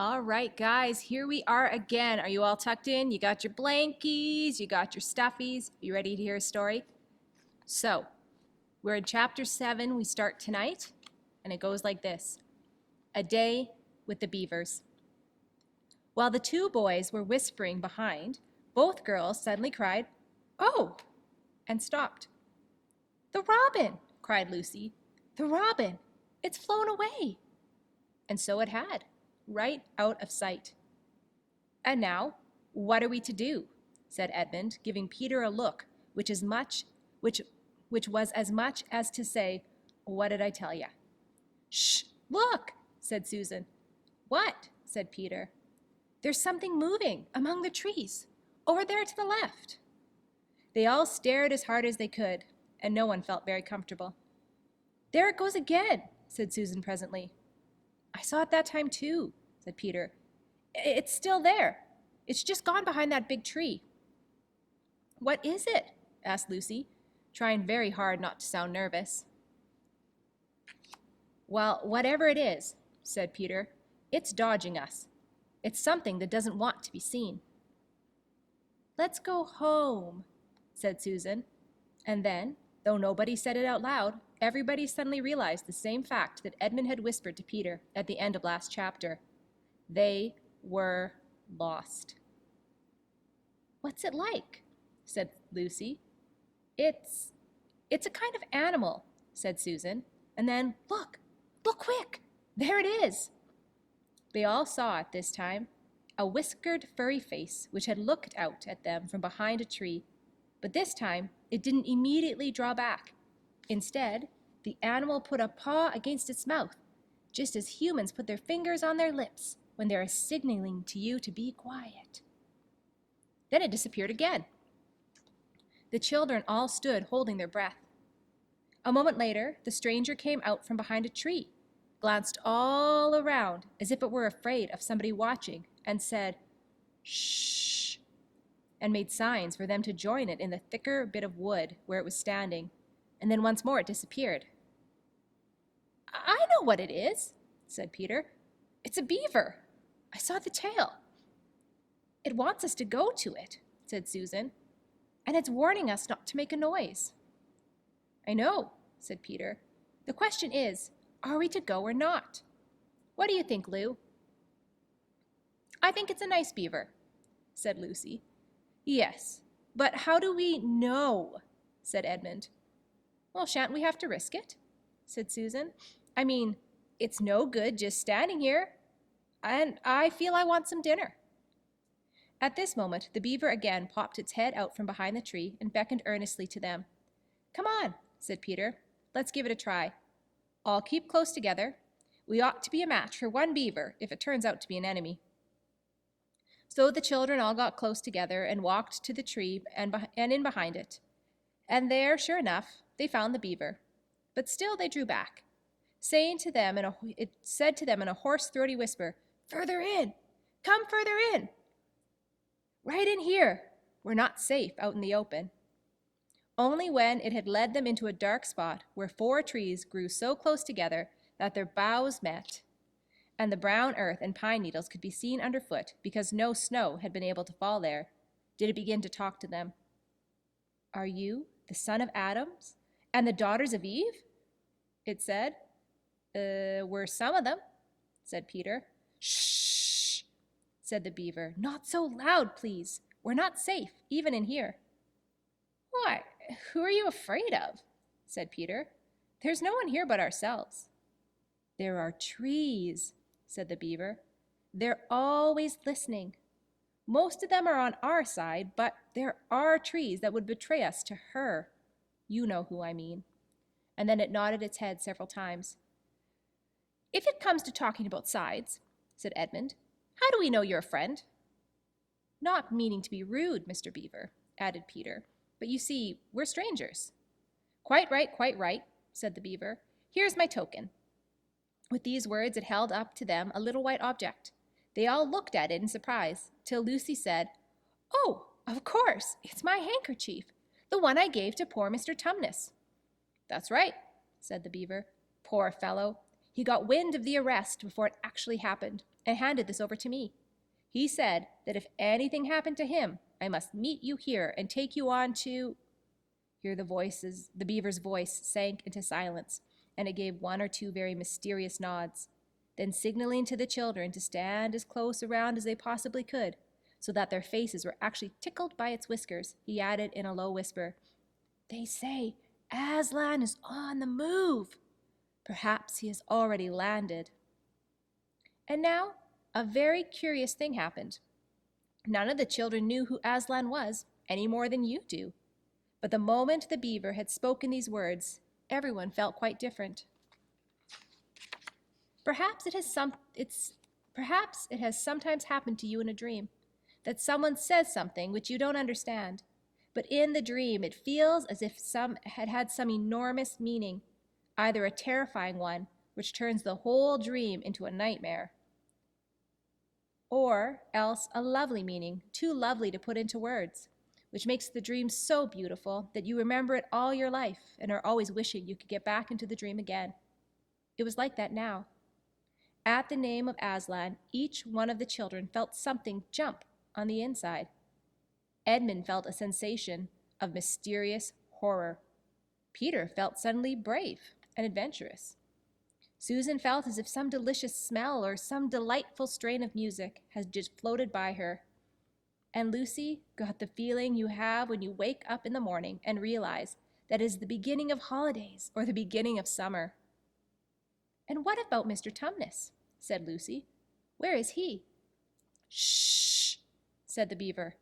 All right, guys, here we are again. Are you all tucked in? You got your blankies, you got your stuffies. You ready to hear a story? So, we're in chapter 7. We start tonight, and it goes like this. A Day with the Beavers. While the two boys were whispering behind, both girls suddenly cried, "Oh!" and stopped. "The robin!" cried Lucy. "The robin! It's flown away!" And so it had, right out of sight. "And now, what are we to do?" said Edmund, giving Peter a look which was as much as to say, "What did I tell ya?" "Shh! Look!" said Susan. "What?" said Peter. "There's something moving among the trees, over there to the left." They all stared as hard as they could, and no one felt very comfortable. "There it goes again," said Susan presently. "I saw it that time too," said Peter. "It's still there. It's just gone behind that big tree." "What is it?" asked Lucy, trying very hard not to sound nervous. "Well, whatever it is," said Peter, "it's dodging us. It's something that doesn't want to be seen." "Let's go home," said Susan. And then, though nobody said it out loud, everybody suddenly realized the same fact that Edmund had whispered to Peter at the end of last chapter. They were lost. "What's it like?" said Lucy. It's a kind of animal," said Susan. And then, look quick! There it is!" They all saw it this time, a whiskered, furry face which had looked out at them from behind a tree. But this time, it didn't immediately draw back. Instead, the animal put a paw against its mouth, just as humans put their fingers on their lips when they are signaling to you to be quiet. Then it disappeared again. The children all stood holding their breath. A moment later, the stranger came out from behind a tree, glanced all around as if it were afraid of somebody watching, and said, "Shh," and made signs for them to join it in the thicker bit of wood where it was standing, and then once more it disappeared. "I know what it is," said Peter. "It's a beaver. I saw the tail." "It wants us to go to it," said Susan, "and it's warning us not to make a noise." "I know," said Peter. "The question is, are we to go or not? What do you think, Lou?" "I think it's a nice beaver," said Lucy. "Yes, but how do we know?" said Edmund. "Well, shan't we have to risk it?" said Susan. "I mean, it's no good just standing here, and I feel I want some dinner." At this moment, the beaver again popped its head out from behind the tree and beckoned earnestly to them. "Come on," said Peter. "Let's give it a try. All keep close together. We ought to be a match for one beaver if it turns out to be an enemy." So the children all got close together and walked to the tree and in behind it. And there, sure enough, they found the beaver. But still they drew back. It said to them in a hoarse, throaty whisper, "Further in! Come further in! Right in here! We're not safe out in the open." Only when it had led them into a dark spot where 4 trees grew so close together that their boughs met, and the brown earth and pine needles could be seen underfoot because no snow had been able to fall there, did it begin to talk to them. "Are you the son of Adam's and the daughters of Eve?" it said. We're some of them," said Peter. "Shh," said the beaver. "Not so loud, please. We're not safe, even in here." "Why, who are you afraid of?" said Peter. "There's no one here but ourselves." "There are trees," said the beaver. "They're always listening. Most of them are on our side, but there are trees that would betray us to her. You know who I mean." And then it nodded its head several times. "If it comes to talking about sides," said Edmund, "how do we know you're a friend?" "Not meaning to be rude, Mr. Beaver," added Peter, "but you see, we're strangers." Quite right," said the beaver. "Here's my token." With these words it held up to them a little white object. They all looked at it in surprise, till Lucy said, "Oh, of course, it's my handkerchief, the one I gave to poor Mr. Tumnus." "That's right," said the beaver. "Poor fellow. He got wind of the arrest before it actually happened, and handed this over to me. He said that if anything happened to him, I must meet you here and take you on to... Here the beaver's voice sank into silence, and it gave one or two very mysterious nods. Then signaling to the children to stand as close around as they possibly could, so that their faces were actually tickled by its whiskers, he added in a low whisper, "They say Aslan is on the move. Perhaps he has already landed." And now, a very curious thing happened. None of the children knew who Aslan was, any more than you do. But the moment the beaver had spoken these words, everyone felt quite different. Perhaps it has sometimes happened to you in a dream, that someone says something which you don't understand, but in the dream it feels as if some had some enormous meaning, either a terrifying one, which turns the whole dream into a nightmare, or else a lovely meaning, too lovely to put into words, which makes the dream so beautiful that you remember it all your life and are always wishing you could get back into the dream again. It was like that now. At the name of Aslan, each one of the children felt something jump on the inside. Edmund felt a sensation of mysterious horror. Peter felt suddenly brave and adventurous. Susan felt as if some delicious smell or some delightful strain of music had just floated by her. And Lucy got the feeling you have when you wake up in the morning and realize that it is the beginning of holidays or the beginning of summer. "And what about Mr. Tumnus?" said Lucy. "Where is he?" "Shh," said the beaver.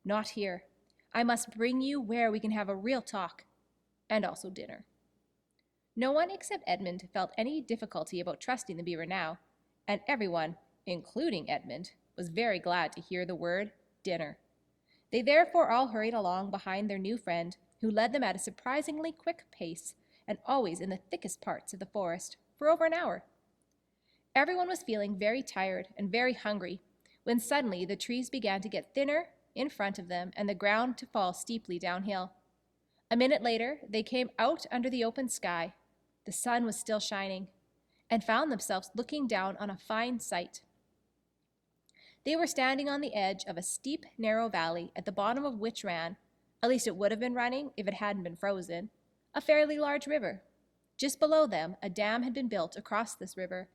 "Not here. I must bring you where we can have a real talk, and also dinner." No one except Edmund felt any difficulty about trusting the beaver now, and everyone, including Edmund, was very glad to hear the word dinner. They therefore all hurried along behind their new friend, who led them at a surprisingly quick pace, and always in the thickest parts of the forest, for over an hour. Everyone was feeling very tired and very hungry, when suddenly the trees began to get thinner in front of them and the ground to fall steeply downhill. A minute later, they came out under the open sky. The sun was still shining, and found themselves looking down on a fine sight. They were standing on the edge of a steep, narrow valley, at the bottom of which ran, at least it would have been running if it hadn't been frozen, a fairly large river. Just below them, a dam had been built across this river,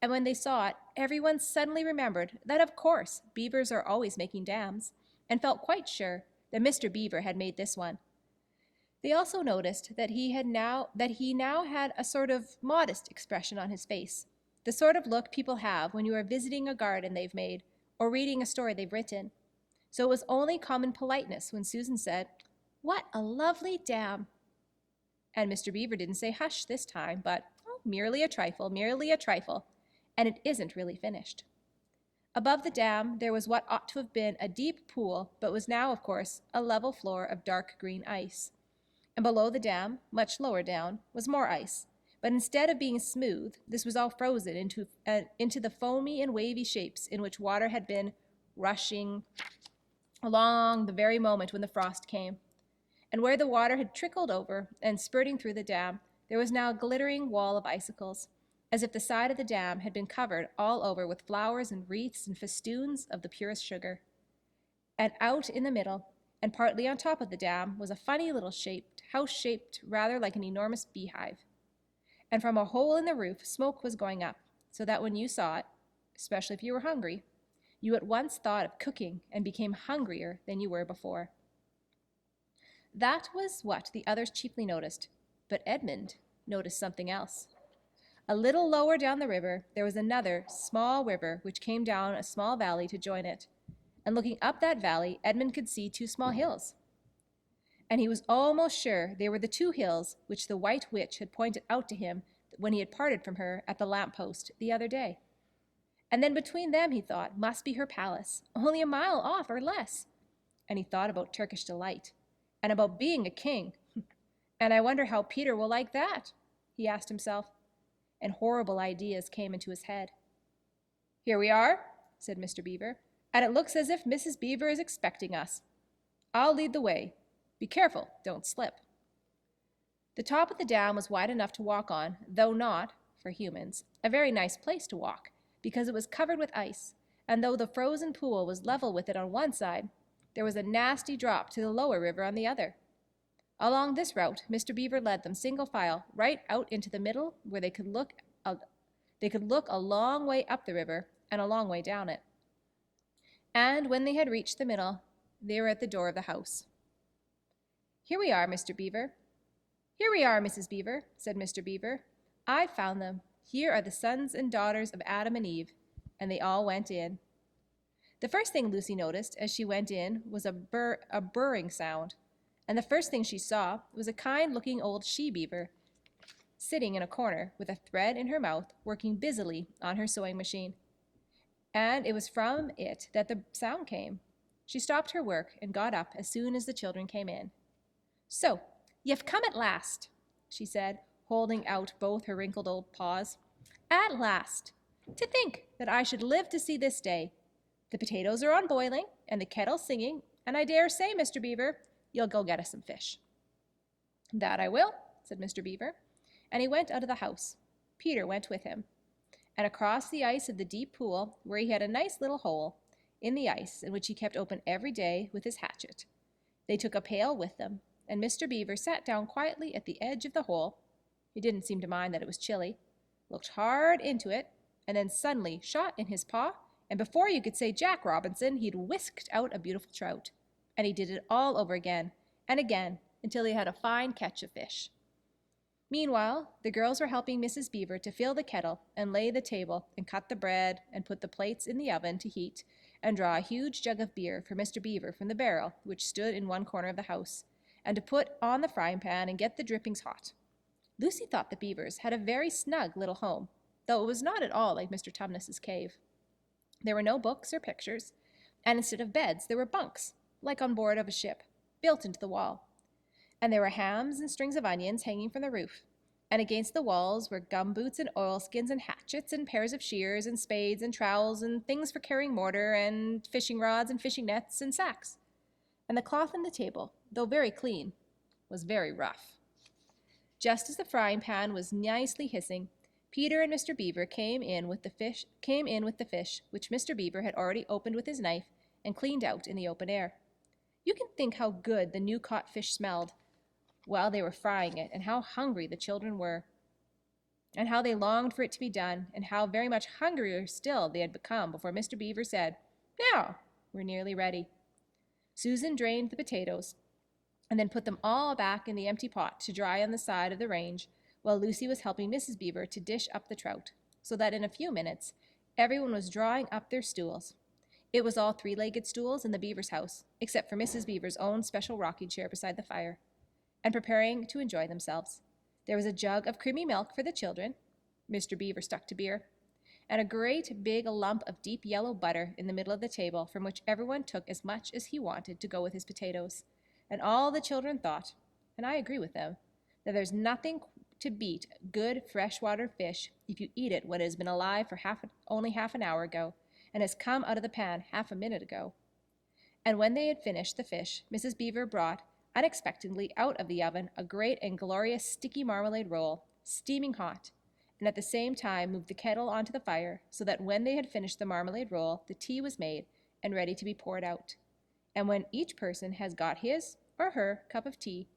and when they saw it, everyone suddenly remembered that, of course, beavers are always making dams, and felt quite sure that Mr. Beaver had made this one. They also noticed that he now had a sort of modest expression on his face, the sort of look people have when you are visiting a garden they've made or reading a story they've written. So it was only common politeness when Susan said, "What a lovely dam!" And Mr. Beaver didn't say hush this time, but, "Oh, merely a trifle, and it isn't really finished." Above the dam there was what ought to have been a deep pool, but was now, of course, a level floor of dark green ice. And below the dam, much lower down, was more ice, but instead of being smooth, this was all frozen into the foamy and wavy shapes in which water had been rushing along the very moment when the frost came. And where the water had trickled over and spurting through the dam, there was now a glittering wall of icicles, as if the side of the dam had been covered all over with flowers and wreaths and festoons of the purest sugar. And out in the middle, and partly on top of the dam, was a funny little house shaped rather like an enormous beehive. And from a hole in the roof, smoke was going up, so that when you saw it, especially if you were hungry, you at once thought of cooking and became hungrier than you were before. That was what the others chiefly noticed, but Edmund noticed something else. A little lower down the river, there was another small river which came down a small valley to join it, and looking up that valley, Edmund could see two small hills. And he was almost sure they were the two hills which the White Witch had pointed out to him when he had parted from her at the lamp-post the other day. And then between them, he thought, must be her palace, only a mile off or less. And he thought about Turkish delight, and about being a king. And I wonder how Peter will like that, he asked himself, and horrible ideas came into his head. "Here we are," said Mr. Beaver, "and it looks as if Mrs. Beaver is expecting us. I'll lead the way. Be careful, don't slip." The top of the dam was wide enough to walk on, though not, for humans, a very nice place to walk, because it was covered with ice, and though the frozen pool was level with it on one side, there was a nasty drop to the lower river on the other. Along this route, Mr. Beaver led them single file right out into the middle where they could look a long way up the river and a long way down it. And when they had reached the middle, they were at the door of the house. "Here we are, Mr. Beaver." "Here we are, Mrs. Beaver," said Mr. Beaver. "I've found them. Here are the sons and daughters of Adam and Eve." And they all went in. The first thing Lucy noticed as she went in was a burring sound, and the first thing she saw was a kind-looking old she-beaver sitting in a corner with a thread in her mouth, working busily on her sewing machine. And it was from it that the sound came. She stopped her work and got up as soon as the children came in. "So, you've come at last," she said, holding out both her wrinkled old paws. "At last! To think that I should live to see this day. The potatoes are on boiling, and the kettle singing, and I dare say, Mr. Beaver, you'll go get us some fish." "That I will," said Mr. Beaver, and he went out of the house. Peter went with him. And across the ice of the deep pool, where he had a nice little hole in the ice, in which he kept open every day with his hatchet, they took a pail with them, and Mr. Beaver sat down quietly at the edge of the hole. He didn't seem to mind that it was chilly, looked hard into it, and then suddenly shot in his paw, and before you could say Jack Robinson, he'd whisked out a beautiful trout. And he did it all over again and again until he had a fine catch of fish. Meanwhile, the girls were helping Mrs. Beaver to fill the kettle and lay the table and cut the bread and put the plates in the oven to heat and draw a huge jug of beer for Mr. Beaver from the barrel which stood in one corner of the house, and to put on the frying pan and get the drippings hot. Lucy thought the Beavers had a very snug little home, though it was not at all like Mr. Tumnus's cave. There were no books or pictures, and instead of beds there were bunks, like on board of a ship, built into the wall. And there were hams and strings of onions hanging from the roof, and against the walls were gumboots and oilskins and hatchets and pairs of shears and spades and trowels and things for carrying mortar and fishing rods and fishing nets and sacks. And the cloth on the table, though very clean, was very rough. Just as the frying pan was nicely hissing, Peter and Mr. Beaver came in with the fish, which Mr. Beaver had already opened with his knife and cleaned out in the open air. You can think how good the new caught fish smelled while they were frying it, and how hungry the children were, and how they longed for it to be done, and how very much hungrier still they had become before Mr. Beaver said, "Now, we're nearly ready." Susan drained the potatoes and then put them all back in the empty pot to dry on the side of the range, while Lucy was helping Mrs. Beaver to dish up the trout, so that in a few minutes everyone was drawing up their stools. It was all three-legged stools in the Beaver's house, except for Mrs. Beaver's own special rocking chair beside the fire, and preparing to enjoy themselves. There was a jug of creamy milk for the children, Mr. Beaver stuck to beer, and a great big lump of deep yellow butter in the middle of the table, from which everyone took as much as he wanted to go with his potatoes. And all the children thought, and I agree with them, that there's nothing to beat good freshwater fish if you eat it when it has been alive for only half an hour ago and has come out of the pan half a minute ago. And when they had finished the fish, Mrs. Beaver brought unexpectedly out of the oven a great and glorious sticky marmalade roll, steaming hot, and at the same time moved the kettle onto the fire so that when they had finished the marmalade roll, the tea was made and ready to be poured out. And when each person has got his or her cup of tea,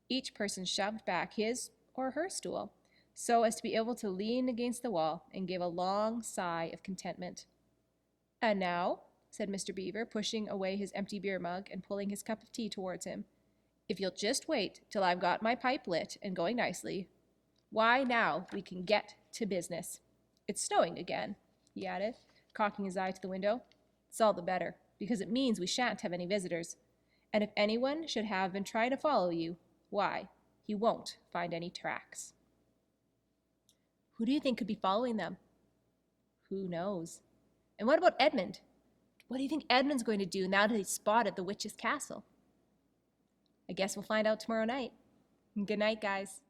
each person shoved back his or her stool, so as to be able to lean against the wall and give a long sigh of contentment. "And now," said Mr. Beaver, pushing away his empty beer mug and pulling his cup of tea towards him, "if you'll just wait till I've got my pipe lit and going nicely, why, now we can get to business. It's snowing again," he added, cocking his eye to the window. "It's all the better, because it means we shan't have any visitors. And if anyone should have been trying to follow you, why, he won't find any tracks." "Who do you think could be following them?" "Who knows? And what about Edmund? What do you think Edmund's going to do now that he's spotted the witch's castle?" "I guess we'll find out tomorrow night. Good night, guys."